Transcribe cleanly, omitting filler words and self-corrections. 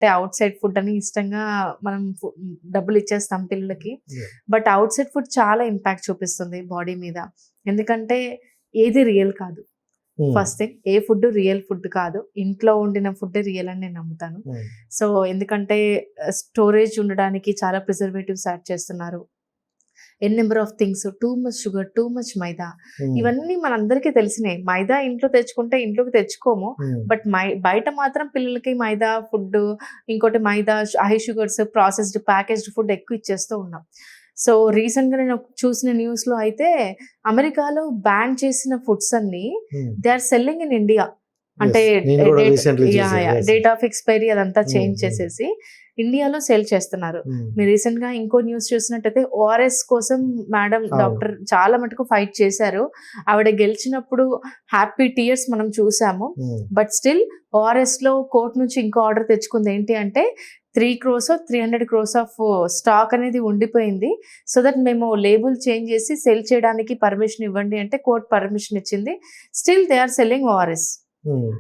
అంటే out side food అని ఇష్టంగా మనం డబ్బులు ఇచ్చేస్తాం పిల్లలకి. బట్ అవుట్ సైడ్ ఫుడ్ చాలా ఇంపాక్ట్ చూపిస్తుంది బాడీ మీద. ఎందుకంటే ఏది రియల్ కాదు. ఫస్ట్ థింగ్, ఏ ఫుడ్ రియల్ ఫుడ్ కాదు. ఇంట్లో వండిన ఫుడ్ రియల్ అని నేను నమ్ముతాను. సో ఎందుకంటే స్టోరేజ్ ఉండడానికి చాలా ప్రిజర్వేటివ్స్ యాడ్ చేస్తున్నారు. N number of things, too much sugar, too much maida, ఇవన్నీ మనందరికీ తెలిసినాయి. మైదా ఇంట్లో తెచ్చుకుంటే ఇంట్లోకి తెచ్చుకోము, బట్ బయట మాత్రం పిల్లలకి మైదా ఫుడ్, ఇంకోటి maida, high sugars, processed packaged food ఎక్కువ ఇచ్చేస్తూ ఉన్నాం. సో రీసెంట్గా నేను చూసిన న్యూస్లో అయితే అమెరికాలో బ్యాన్ చేసిన ఫుడ్స్ అన్ని they are selling in India. అంటే డేట్ ఆఫ్ ఎక్స్పైరీ అదంతా చేంజ్ చేసేసి ఇండియాలో సేల్ చేస్తున్నారు. మీరు రీసెంట్ గా ఇంకో న్యూస్ చూసినట్టయితే ఓఆర్ఎస్ కోసం మేడం డాక్టర్ చాలా మటుకు ఫైట్ చేశారు. ఆవిడ గెలిచినప్పుడు హ్యాపీ టీయర్స్ మనం చూసాము. బట్ స్టిల్ ఓఆర్ఎస్ లో కోర్టు నుంచి ఇంకో ఆర్డర్ తెచ్చుకుంది. ఏంటి అంటే 3 crores 300 crores ఆఫ్ స్టాక్ అనేది ఉండిపోయింది. సో దట్ మేము లేబుల్ చేంజ్ చేసి సెల్ చేయడానికి పర్మిషన్ ఇవ్వండి అంటే కోర్టు పర్మిషన్ ఇచ్చింది. Still they are selling ORS.